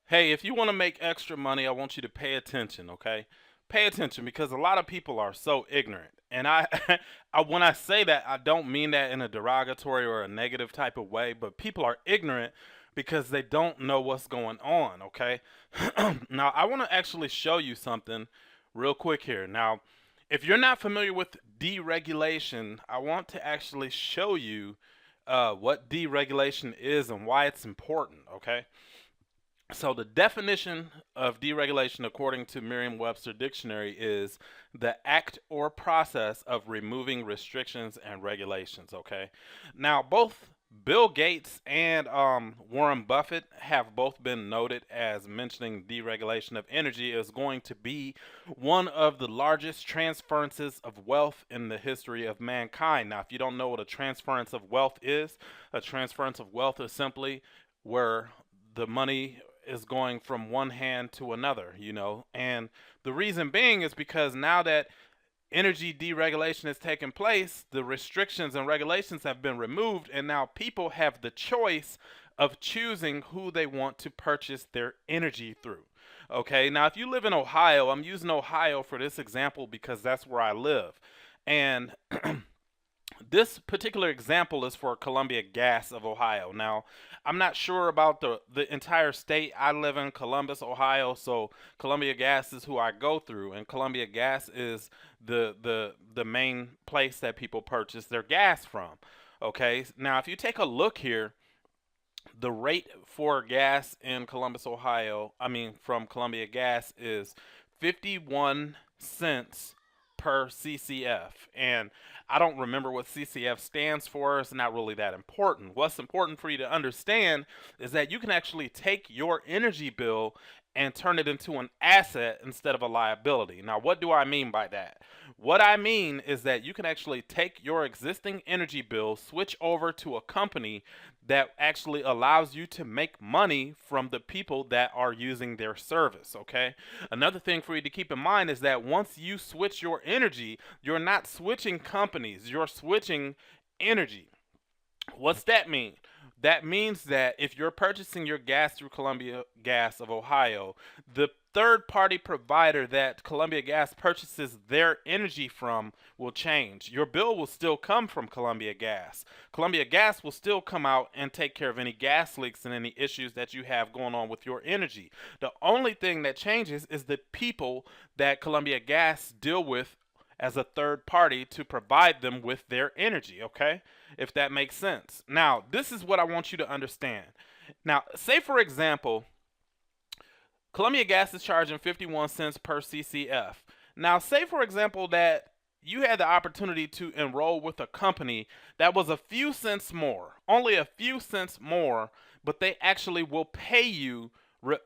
Hey, if you want to make extra money, I want you to pay attention, okay? Pay attention because a lot of people are so ignorant. And when I say that, I don't mean that in a derogatory or a negative type of way, but people are ignorant because they don't know what's going on, okay? Now, I want to actually show you something real quick here. Now, if you're not familiar with deregulation, I want to actually show you what deregulation is and why it's important, okay? So the definition of deregulation, according to Merriam-Webster Dictionary, is the act or process of removing restrictions and regulations. Okay, now both Bill Gates and Warren Buffett have both been noted as mentioning deregulation of energy is going to be one of the largest transferences of wealth in the history of mankind. Now, if you don't know what a transference of wealth is, a transference of wealth is simply where the money is going from one hand to another, and the reason being is because now that energy deregulation has taken place, the restrictions and regulations have been removed, and now people have the choice of choosing who they want to purchase their energy through. Okay, now if you live in Ohio, I'm using Ohio for this example because that's where I live. And this particular example is for Columbia Gas of Ohio. Now, I'm not sure about the entire state. I live in Columbus, Ohio, so Columbia Gas is who I go through, and Columbia Gas is the main place that people purchase their gas from. Okay, now if you take a look here, the rate for gas in Columbus, Ohio, I mean from Columbia Gas is 51 cents per CCF. And I don't remember what CCF stands for. It's not really that important. What's important for you to understand is that you can actually take your energy bill and turn it into an asset instead of a liability. Now, what do I mean by that? What I mean is that you can actually take your existing energy bill, switch over to a company that actually allows you to make money from the people that are using their service, okay? Another thing for you to keep in mind is that once you switch your energy, you're not switching companies, you're switching energy. What's that mean? That means that if you're purchasing your gas through Columbia Gas of Ohio, the third party provider that Columbia Gas purchases their energy from will change. Your bill will still come from Columbia Gas. Columbia Gas will still come out and take care of any gas leaks and any issues that you have going on with your energy. The only thing that changes is the people that Columbia Gas deal with as a third party to provide them with their energy, okay? If that makes sense. Now, this is what I want you to understand. Now, say for example, Columbia Gas is charging 51 cents per CCF. Now, say for example that you had the opportunity to enroll with a company that was a few cents more, only a few cents more, but they actually will pay you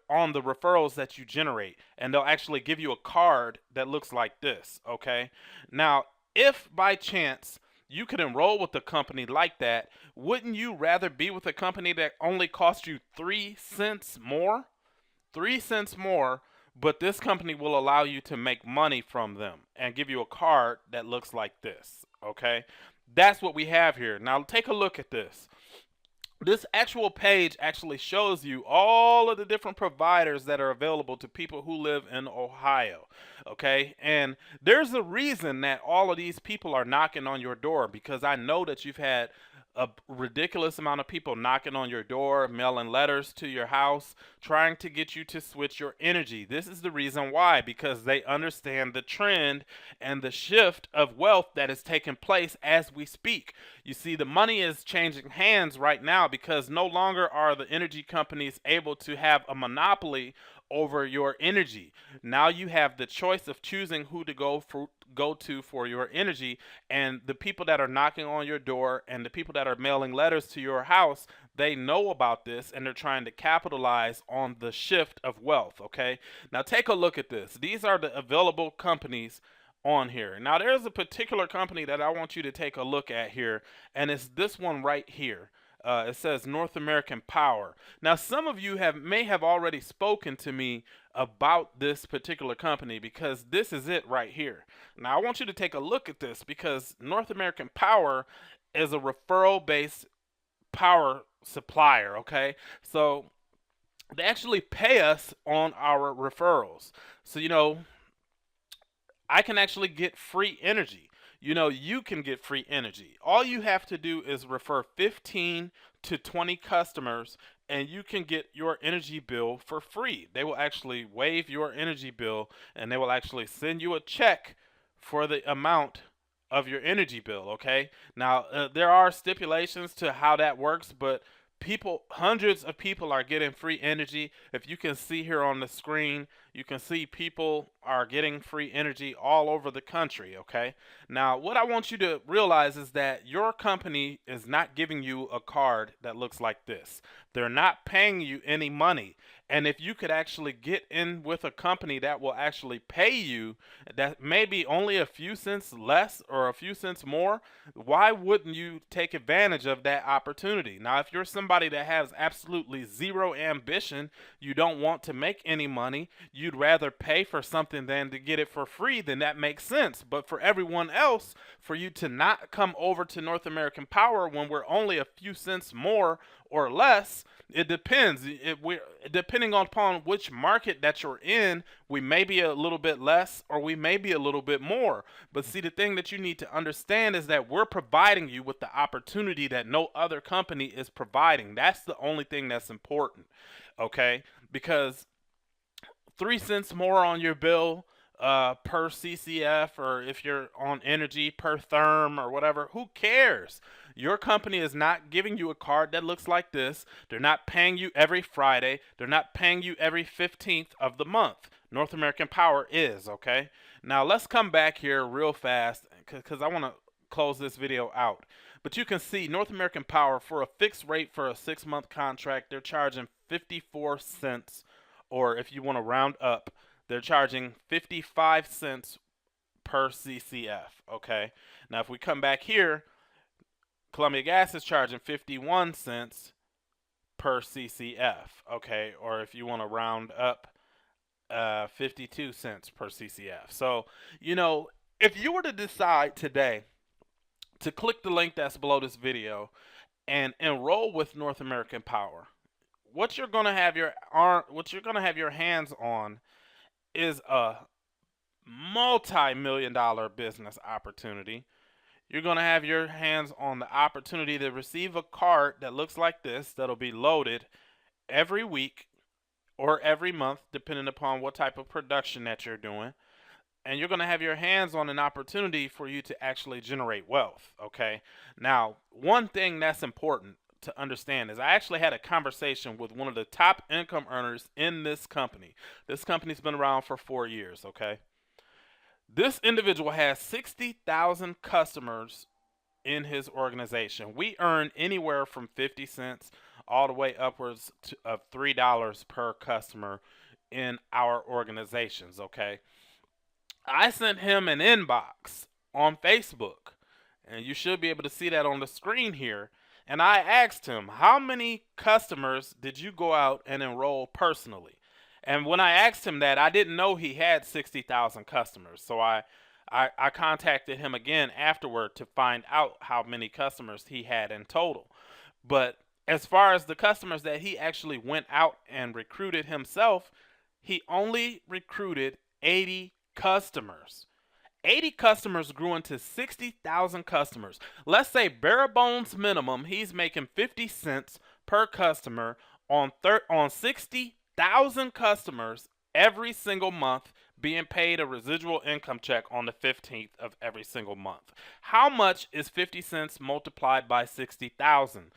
on the referrals that you generate, and they'll actually give you a card that looks like this, okay? Now, if by chance you could enroll with a company like that, wouldn't you rather be with a company that only costs you 3 cents more? 3 cents more, but this company will allow you to make money from them and give you a card that looks like this, okay? That's what we have here. Now, take a look at this. This actual page actually shows you all of the different providers that are available to people who live in Ohio. Okay, and there's a reason that all of these people are knocking on your door, because I know that you've had a ridiculous amount of people knocking on your door, mailing letters to your house, trying to get you to switch your energy. This is the reason why, because they understand the trend and the shift of wealth that is taking place as we speak. You see, the money is changing hands right now because no longer are the energy companies able to have a monopoly over your energy. Now you have the choice of choosing who to go to for your energy, and the people that are knocking on your door and the people that are mailing letters to your house, they know about this and they're trying to capitalize on the shift of wealth, okay? Now take a look at this. These are the available companies on here. Now there's a particular company that I want you to take a look at here, and it's this one right here. It says North American Power. Now, some of you may have already spoken to me about this particular company because this is it right here. Now, I want you to take a look at this because North American Power is a referral-based power supplier. Okay, so they actually pay us on our referrals. So, I can actually get free energy. You can get free energy. All you have to do is refer 15 to 20 customers and you can get your energy bill for free. They will actually waive your energy bill and they will actually send you a check for the amount of your energy bill, okay? Now, there are stipulations to how that works, but hundreds of people are getting free energy. If you can see here on the screen, you can see people are getting free energy all over the country, okay? Now, what I want you to realize is that your company is not giving you a card that looks like this. They're not paying you any money. And if you could actually get in with a company that will actually pay you, that may be only a few cents less or a few cents more, why wouldn't you take advantage of that opportunity? Now, if you're somebody that has absolutely zero ambition, you don't want to make any money, you'd rather pay for something than to get it for free, then that makes sense. But for everyone else, for you to not come over to North American Power when we're only a few cents more or less, it depends. Depending upon which market that you're in, we may be a little bit less or we may be a little bit more. But see, the thing that you need to understand is that we're providing you with the opportunity that no other company is providing. That's the only thing that's important, okay? Because 3 cents more on your bill per CCF, or if you're on energy per therm or whatever, who cares? Your company is not giving you a card that looks like this. They're not paying you every Friday. They're not paying you every 15th of the month. North American Power is, okay? Now let's come back here real fast because I want to close this video out. But you can see North American Power, for a fixed rate for a 6-month contract, they're charging 54 cents, or if you want to round up, they're charging 55 cents per CCF, okay? Now if we come back here, Columbia Gas is charging 51 cents per CCF, okay? Or if you want to round up, 52 cents per CCF. So, if you were to decide today to click the link that's below this video and enroll with North American Power, what you're going to have your hands on is a multi-million-dollar business opportunity. You're going to have your hands on the opportunity to receive a card that looks like this, that'll be loaded every week or every month, depending upon what type of production that you're doing. And you're going to have your hands on an opportunity for you to actually generate wealth, okay? Now, one thing that's important to understand is I actually had a conversation with one of the top income earners in this company. This company's been around for 4 years, okay? This individual has 60,000 customers in his organization. We earn anywhere from 50 cents all the way upwards of $3 per customer in our organizations, okay? I sent him an inbox on Facebook, and you should be able to see that on the screen here. And I asked him, how many customers did you go out and enroll personally? And when I asked him that, I didn't know he had 60,000 customers. So I contacted him again afterward to find out how many customers he had in total. But as far as the customers that he actually went out and recruited himself, he only recruited 80 customers. 80 customers grew into 60,000 customers. Let's say bare bones minimum, he's making 50 cents per customer on 60,000 customers every single month, being paid a residual income check on the 15th of every single month. How much is 50 cents multiplied by 60,000?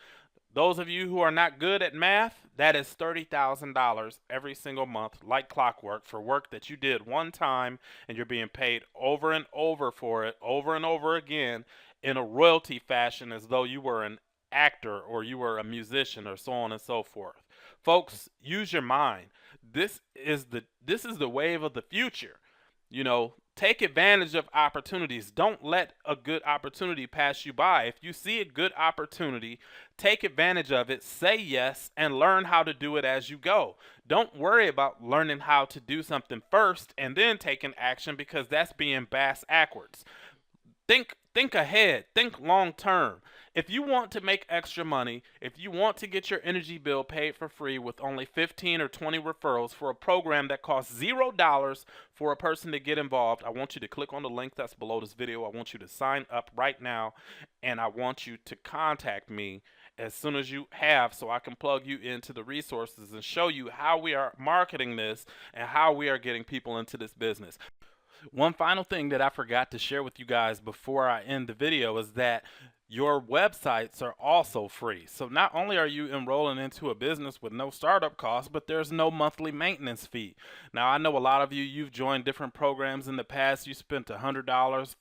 Those of you who are not good at math, that is $30,000 every single month, like clockwork, for work that you did one time and you're being paid over and over for it, over and over again, in a royalty fashion, as though you were an actor or you were a musician or so on and so forth. Folks, use your mind. This is the wave of the future. Take advantage of opportunities. Don't let a good opportunity pass you by. If you see a good opportunity, take advantage of it, say yes, and learn how to do it as you go. Don't worry about learning how to do something first and then taking action, because that's being bass backwards. Think ahead. Think long term. If you want to make extra money, if you want to get your energy bill paid for free with only 15 or 20 referrals for a program that costs $0 for a person to get involved, I want you to click on the link that's below this video. I want you to sign up right now, and I want you to contact me as soon as you have, so I can plug you into the resources and show you how we are marketing this and how we are getting people into this business. One final thing that I forgot to share with you guys before I end the video is that your websites are also free. So not only are you enrolling into a business with no startup costs, but there's no monthly maintenance fee. Now, I know a lot of you've joined different programs in the past. You spent $100, $500,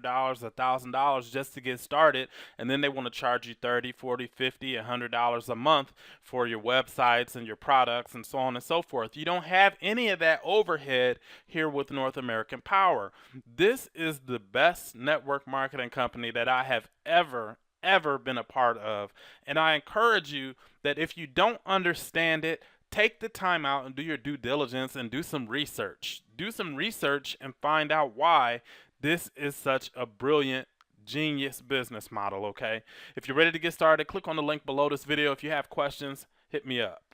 $1,000 just to get started, and then they want to charge you $30, $40, $50, $100 a month for your websites and your products and so on and so forth. You don't have any of that overhead here with North American Power. This is the best network marketing company that I have ever been a part of, and I encourage you that if you don't understand it, take the time out and do your due diligence and do some research. Do some research and find out why this is such a brilliant, genius business model, okay? If you're ready to get started, click on the link below this video. If you have questions, hit me up.